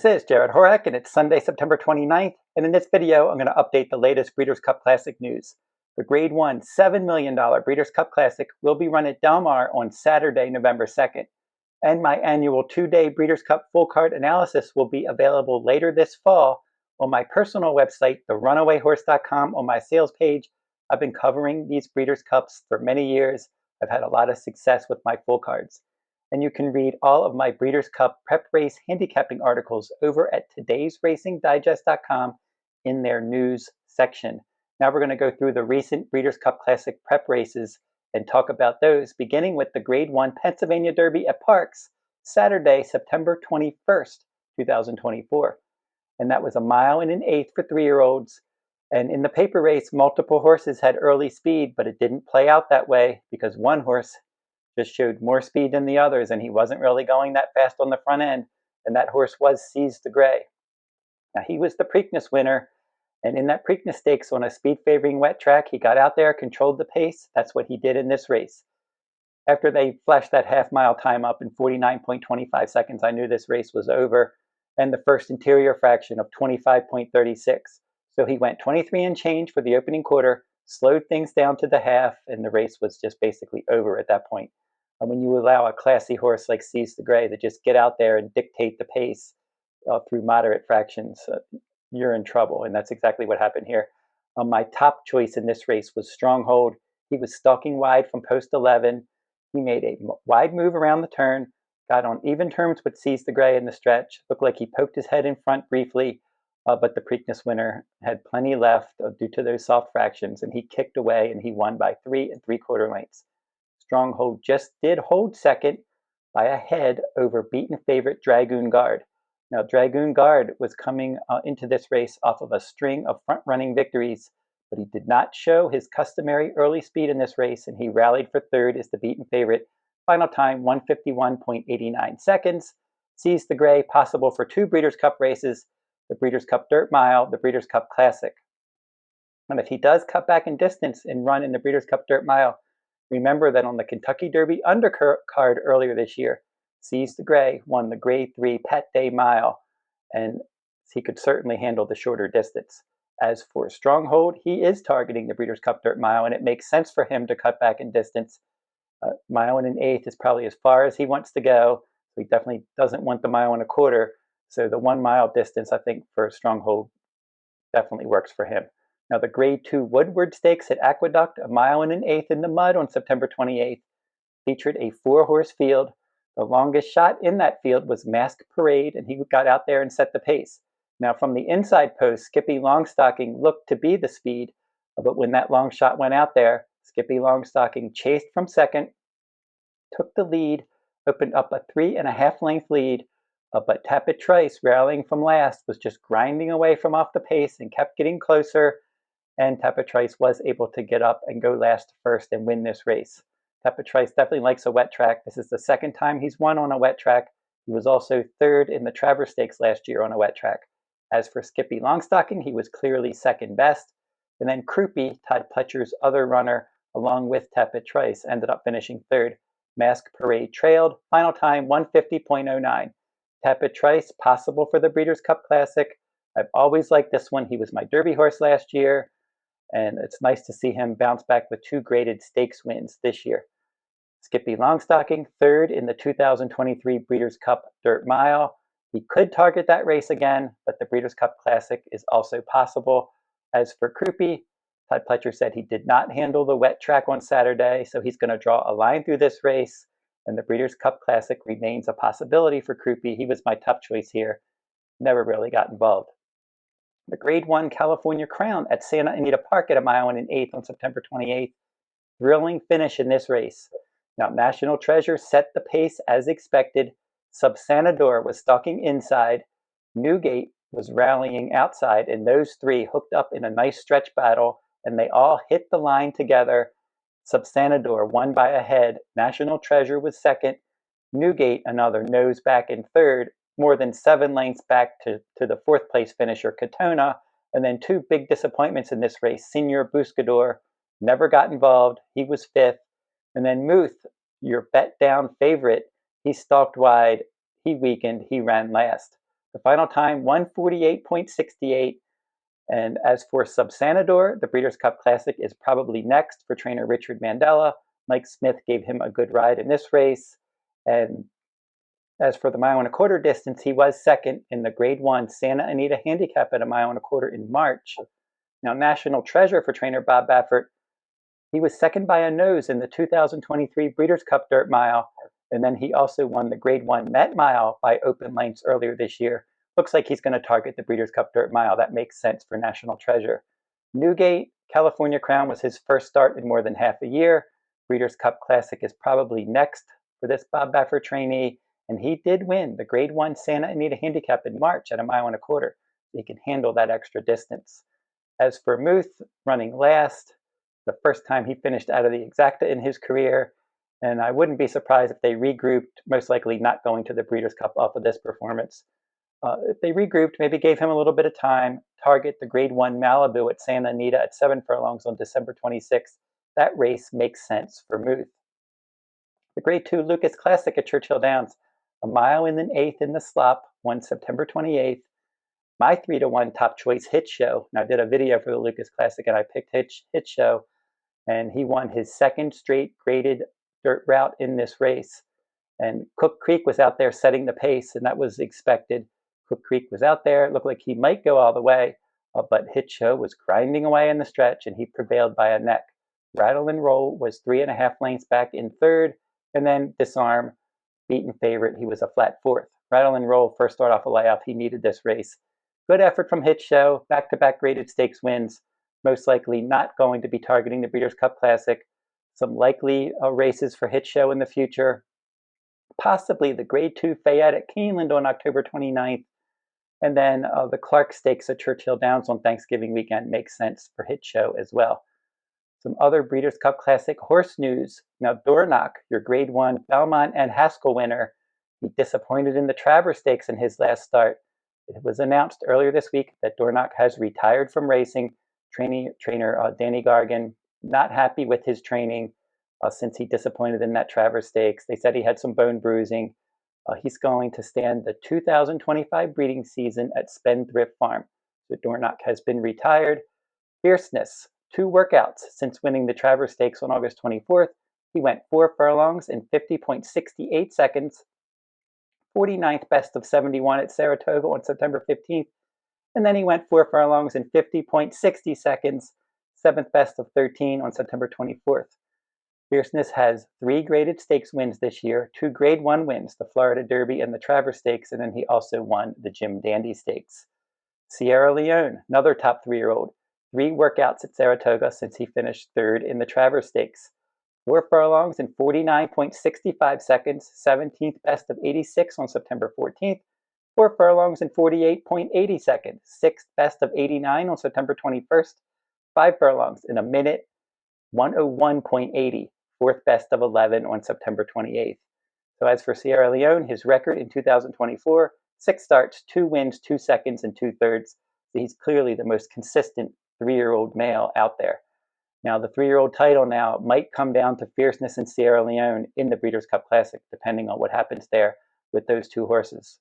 This is Jarrod Horak, and it's Sunday, September 29th, and in this video, I'm going to update the latest Breeders' Cup Classic news. The Grade 1 $7 million Breeders' Cup Classic will be run at Del Mar on Saturday, November 2nd, and my annual two-day Breeders' Cup full card analysis will be available later this fall on my personal website, therunawayhorse.com. On my sales page, I've been covering these Breeders' Cups for many years. I've had a lot of success with my full cards. And you can read all of my Breeders' Cup prep race handicapping articles over at todaysracingdigest.com in their news section. Now we're going to go through the recent Breeders' Cup Classic prep races and talk about those, beginning with the Grade 1 Pennsylvania Derby at Parks, Saturday, September 21st, 2024. And that was a mile and an eighth for 3-year-olds. And in the paper race, multiple horses had early speed, but it didn't play out that way because one horse just showed more speed than the others, and he wasn't really going that fast on the front end, and that horse was Seize the Gray. Now, he was the Preakness winner, and in that Preakness Stakes on a speed-favoring wet track, he got out there, controlled the pace. That's what he did in this race. After they flashed that half-mile time up in 49.25 seconds, I knew this race was over, and the first interior fraction of 25.36. So he went 23 and change for the opening quarter, slowed things down to the half, and the race was just basically over at that point. And when you allow a classy horse like Seize the Gray to just get out there and dictate the pace through moderate fractions, you're in trouble, and that's exactly what happened here. My top choice in this race was Stronghold. He was stalking wide from post 11. He made a wide move around the turn, got on even terms with Seize the Gray in the stretch. Looked like he poked his head in front briefly, but the Preakness winner had plenty left due to those soft fractions, and he kicked away and he won by 3 3/4 lengths. Stronghold just did hold second by a head over beaten favorite Dragoon Guard. Now, Dragoon Guard was coming into this race off of a string of front-running victories, but he did not show his customary early speed in this race, and he rallied for third as the beaten favorite. Final time, 1:51.89 seconds. Seize the Gray, possible for 2 Breeders' Cup races, the Breeders' Cup Dirt Mile, the Breeders' Cup Classic. And if he does cut back in distance and run in the Breeders' Cup Dirt Mile, remember that on the Kentucky Derby undercard earlier this year, Seize the Gray won the Grade 3 Pet Day Mile, and he could certainly handle the shorter distance. As for Stronghold, he is targeting the Breeders' Cup Dirt Mile, and it makes sense for him to cut back in distance. Mile and an eighth is probably as far as he wants to go. So he definitely doesn't want the 1.25 miles. So the 1 mile distance, I think, for Stronghold definitely works for him. Now, the Grade 2 Woodward Stakes at Aqueduct, a 1 1/8 miles in the mud on September 28th, featured a 4-horse field. The longest shot in that field was Mask Parade, and he got out there and set the pace. Now, from the inside post, Skippylongstocking looked to be the speed, but when that long shot went out there, Skippylongstocking chased from second, took the lead, opened up a 3.5 length lead, but Tapit Trice, rallying from last, was just grinding away from off the pace and kept getting closer. And Tapit Trice was able to get up and go last to first and win this race. Tapit Trice definitely likes a wet track. This is the second time he's won on a wet track. He was also third in the Travers Stakes last year on a wet track. As for Skippylongstocking, he was clearly second best. And then Crupi, Todd Pletcher's other runner, along with Tapit Trice, ended up finishing third. Mask Parade trailed. Final time, 1:50.09. Tapit Trice, possible for the Breeders' Cup Classic. I've always liked this one. He was my Derby horse last year, and it's nice to see him bounce back with 2 graded stakes wins this year. Skippylongstocking, third in the 2023 Breeders' Cup Dirt Mile. He could target that race again, but the Breeders' Cup Classic is also possible. As for Crupi, Todd Pletcher said he did not handle the wet track on Saturday, so he's going to draw a line through this race, and the Breeders' Cup Classic remains a possibility for Crupi. He was my top choice here. Never really got involved. The Grade 1 California Crown at Santa Anita Park at a 1 1/8 miles on September 28th. Thrilling finish in this race. Now, National Treasure set the pace as expected. Subsanador was stalking inside. Newgate was rallying outside, and those 3 hooked up in a nice stretch battle, and they all hit the line together. Subsanador won by a head. National Treasure was second. Newgate, another nose back in third, more than 7 lengths back to the 4th place finisher, Katona. And then 2 big disappointments in this race. Senior Buscador never got involved. He was 5th. And then Muth, your bet down favorite, he stalked wide. He weakened. He ran last. The final time, 1:48.68. And as for Subsanador, the Breeders' Cup Classic is probably next for trainer Richard Mandella. Mike Smith gave him a good ride in this race. And as for the 1.25 mile distance, he was second in the Grade 1 Santa Anita Handicap at 1.25 miles in March. Now, National Treasure for trainer Bob Baffert, he was second by a nose in the 2023 Breeders' Cup Dirt Mile, and then he also won the Grade 1 Met Mile by open lengths earlier this year. Looks like he's going to target the Breeders' Cup Dirt Mile. That makes sense for National Treasure. Newgate, California Crown was his first start in more than half a year. Breeders' Cup Classic is probably next for this Bob Baffert trainee, and he did win the Grade 1 Santa Anita Handicap in March at 1.25 miles. He can handle that extra distance. As for Muth, running last, the first time he finished out of the exacta in his career, and I wouldn't be surprised if they regrouped, most likely not going to the Breeders' Cup off of this performance. If they regrouped, maybe gave him a little bit of time, target the Grade 1 Malibu at Santa Anita at 7 furlongs on December 26th. That race makes sense for Muth. The Grade 2 Lucas Classic at Churchill Downs, 1 mile and an eighth in the slop, won September 28th. My 3-to-1 top choice Hit Show. Now, I did a video for the Lucas Classic, and I picked Hit Show, and he won his second straight graded dirt route in this race. And Cook Creek was out there setting the pace, and that was expected. Cook Creek was out there. It looked like he might go all the way, but Hit Show was grinding away in the stretch, and he prevailed by a neck. Rattle and Roll was 3.5 lengths back in third, and then Disarm, beaten favorite. He was a flat fourth. Rattle and Roll first start off a layoff. He needed this race. Good effort from Hit Show, back-to-back graded stakes wins, most likely not going to be targeting the Breeders' Cup Classic. Some likely races for Hit Show in the future. Possibly the Grade 2 Fayette at Keeneland on October 29th. And then the Clark Stakes at Churchill Downs on Thanksgiving weekend makes sense for Hit Show as well. Some other Breeders' Cup Classic horse news. Now, Dornoch, your Grade 1 Belmont and Haskell winner, he disappointed in the Travers Stakes in his last start. It was announced earlier this week that Dornoch has retired from racing. Trainer Danny Gargan, not happy with his training since he disappointed in that Travers Stakes. They said he had some bone bruising. He's going to stand the 2025 breeding season at Spendthrift Farm. So Dornoch has been retired. Fierceness, 2 workouts since winning the Travers Stakes on August 24th. He went 4 furlongs in 50.68 seconds. 49th best of 71 at Saratoga on September 15th, and then he went 4 furlongs in 50.60 seconds, 7th best of 13 on September 24th. Fierceness has 3 graded stakes wins this year, 2 Grade 1 wins, the Florida Derby and the Travers Stakes, and then he also won the Jim Dandy Stakes. Sierra Leone, another top 3-year-old, 3 workouts at Saratoga since he finished 3rd in the Travers Stakes. 4 furlongs in 49.65 seconds, 17th best of 86 on September 14th. 4 furlongs in 48.80 seconds, 6th best of 89 on September 21st. 5 furlongs in a minute, 101.80, 4th best of 11 on September 28th. So as for Sierra Leone, his record in 2024, 6 starts, 2 wins, 2 seconds, and 2/3. So he's clearly the most consistent 3-year-old male out there. Now, the 3-year-old title now might come down to Fierceness and Sierra Leone in the Breeders' Cup Classic, depending on what happens there with those 2 horses,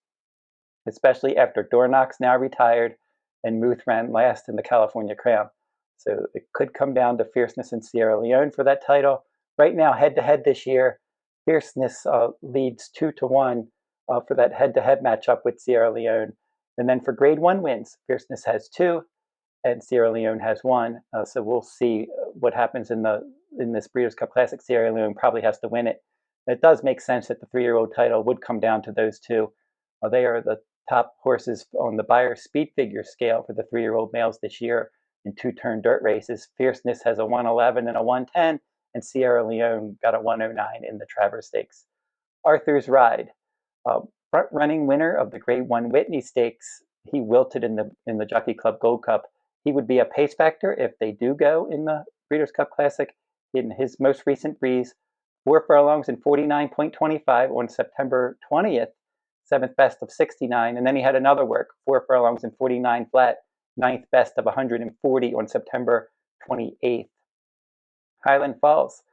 especially after Dornoch's now retired and Muth ran last in the California Crown. So it could come down to Fierceness and Sierra Leone for that title. Right now, head-to-head this year, Fierceness leads 2-1 for that head-to-head matchup with Sierra Leone. And then for Grade 1 wins, Fierceness has 2. And Sierra Leone has 1. So we'll see what happens in this Breeders' Cup Classic. Sierra Leone probably has to win it. It does make sense that the 3-year-old title would come down to those 2. They are the top horses on the Beyer speed figure scale for the 3-year-old males this year in 2-turn dirt races. Fierceness has a 111 and a 110, and Sierra Leone got a 109 in the Travers Stakes. Arthur's Ride, front-running winner of the Grade 1 Whitney Stakes. He wilted in the Jockey Club Gold Cup. He would be a pace factor if they do go in the Breeders' Cup Classic. In his most recent breeze, 4 furlongs in 49.25 on September 20th, 7th best of 69, and then he had another work, 4 furlongs in 49 flat, 9th best of 140 on September 28th. Highland Falls,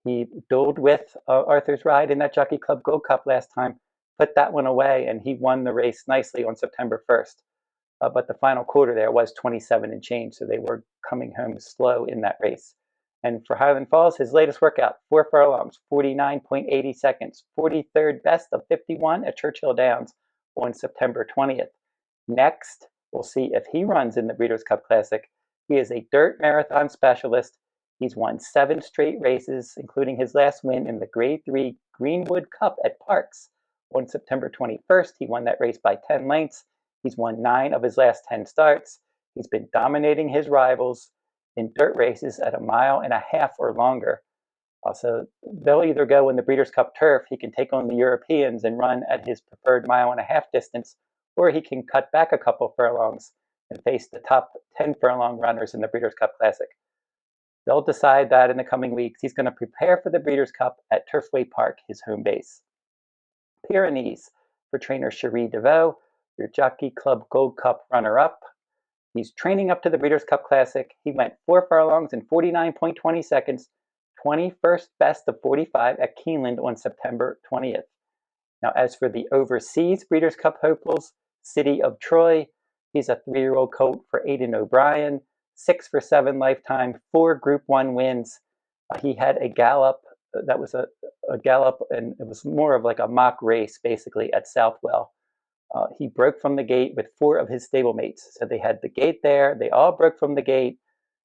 he dueled with Arthur's Ride in that Jockey Club Gold Cup last time. put that one away, and he won the race nicely on September 1st. But the final quarter there was 27 and change, so they were coming home slow in that race. And for Highland Falls, his latest workout, 4 furlongs, 49.80 seconds, 43rd best of 51 at Churchill Downs on September 20th. Next, we'll see if he runs in the Breeders' Cup Classic. He is a dirt marathon specialist. He's won 7 straight races, including his last win in the Grade 3 Greenwood Cup at Parks. On September 21st, he won that race by 10 lengths. He's won 9 of his last 10 starts. He's been dominating his rivals in dirt races at 1.5 miles or longer. Also, they'll either go in the Breeders' Cup turf, he can take on the Europeans and run at his preferred 1.5 mile distance, or he can cut back a couple furlongs and face the top 10 furlong runners in the Breeders' Cup Classic. They'll decide that in the coming weeks. He's going to prepare for the Breeders' Cup at Turfway Park, his home base. Pyrenees for trainer Cherie Deveau, your Jockey Club Gold Cup runner-up. He's training up to the Breeders' Cup Classic. He went 4 furlongs in 49.20 seconds, 21st best of 45 at Keeneland on September 20th. Now, as for the overseas Breeders' Cup hopefuls, City of Troy, he's a 3-year-old colt for Aidan O'Brien, 6 for 7 lifetime, 4 Group 1 wins. He had a gallop that was a gallop, and it was more of like a mock race, basically, at Southwell. He broke from the gate with 4 of his stablemates. So they had the gate there. They all broke from the gate.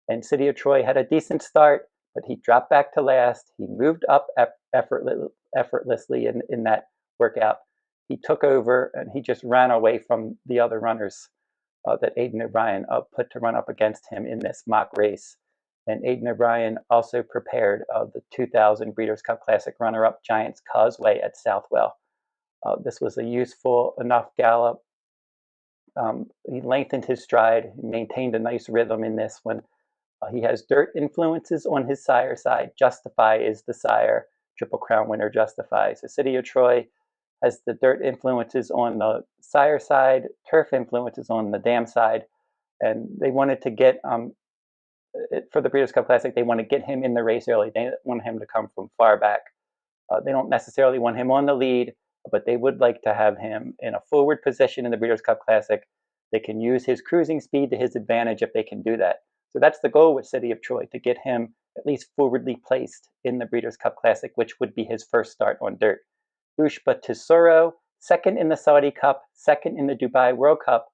And City of Troy had a decent start, but he dropped back to last. He moved up effortlessly in that workout. He took over, and he just ran away from the other runners that Aidan O'Brien put to run up against him in this mock race. And Aidan O'Brien also prepared the 2000 Breeders' Cup Classic runner-up Giants Causeway at Southwell. This was a useful enough gallop. He lengthened his stride, maintained a nice rhythm in this one. He has dirt influences on his sire side. Justify is the sire. Triple Crown winner Justify. So City of Troy has the dirt influences on the sire side, turf influences on the dam side. And they wanted to get, for the Breeders' Cup Classic, they want to get him in the race early. They want him to come from far back. They don't necessarily want him on the lead, but they would like to have him in a forward position in the Breeders' Cup Classic. They can use his cruising speed to his advantage if they can do that. So that's the goal with City of Troy, to get him at least forwardly placed in the Breeders' Cup Classic, which would be his first start on dirt. Ushba Tesoro, 2nd in the Saudi Cup, 2nd in the Dubai World Cup,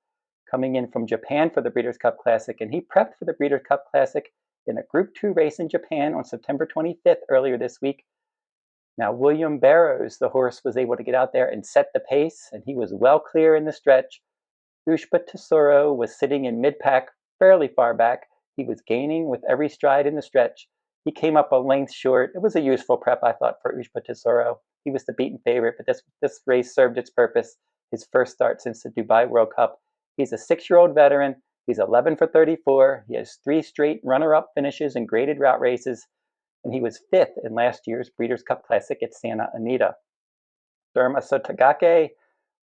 coming in from Japan for the Breeders' Cup Classic. And he prepped for the Breeders' Cup Classic in a Group 2 race in Japan on September 25th, earlier this week. Now, William Barrows, the horse, was able to get out there and set the pace, and he was well clear in the stretch. Ushba Tesoro was sitting in mid-pack, fairly far back. He was gaining with every stride in the stretch. He came up a length short. It was a useful prep, I thought, for Ushba Tesoro. He was the beaten favorite, but this race served its purpose. His first start since the Dubai World Cup. He's a 6-year-old veteran. He's 11 for 34. He has 3 straight runner-up finishes in graded route races, and he was 5th in last year's Breeders' Cup Classic at Santa Anita. Derma Sotogake,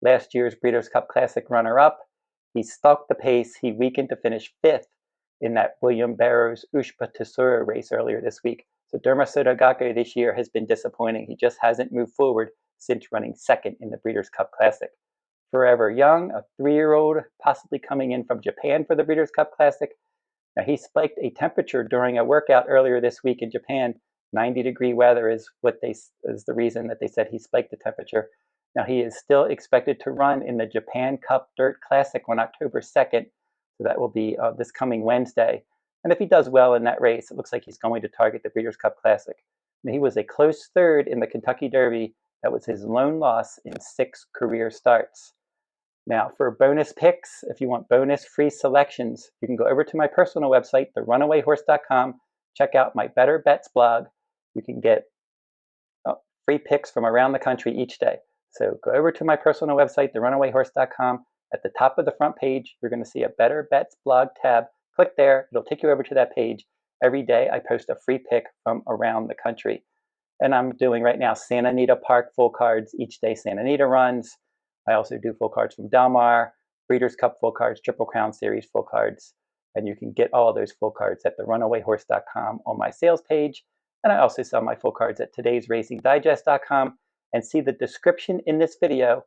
last year's Breeders' Cup Classic runner-up. He stalked the pace. He weakened to finish 5th in that William Barrows Ushba Tesoro race earlier this week. So Derma Sotogake this year has been disappointing. He just hasn't moved forward since running 2nd in the Breeders' Cup Classic. Forever Young, a 3-year-old, possibly coming in from Japan for the Breeders' Cup Classic. Now, he spiked a temperature during a workout earlier this week in Japan. 90-degree weather is the reason that they said he spiked the temperature. Now, he is still expected to run in the Japan Cup Dirt Classic on October 2nd. So that will be this coming Wednesday. And if he does well in that race, it looks like he's going to target the Breeders' Cup Classic. Now, he was a close 3rd in the Kentucky Derby. That was his lone loss in 6 career starts. Now, for bonus picks, if you want bonus free selections, you can go over to my personal website, therunawayhorse.com. Check out my Better Bets blog. You can get free picks from around the country each day. So go over to my personal website, therunawayhorse.com. At the top of the front page, you're going to see a Better Bets blog tab. Click there. It'll take you over to that page. Every day, I post a free pick from around the country. And I'm doing right now Santa Anita Park full cards. Each day Santa Anita runs. I also do full cards from Del Mar, Breeders' Cup full cards, Triple Crown Series full cards. And you can get all of those full cards at therunawayhorse.com on my sales page. And I also sell my full cards at todaysracingdigest.com. and see the description in this video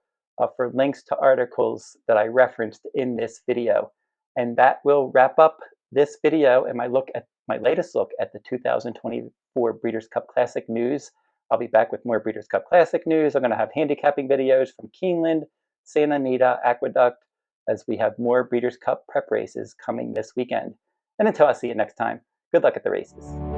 for links to articles that I referenced in this video. And that will wrap up this video and my latest look at the 2024 Breeders' Cup Classic news. I'll be back with more Breeders' Cup Classic news. I'm going to have handicapping videos from Keeneland, Santa Anita, Aqueduct, as we have more Breeders' Cup prep races coming this weekend. And until I see you next time, good luck at the races.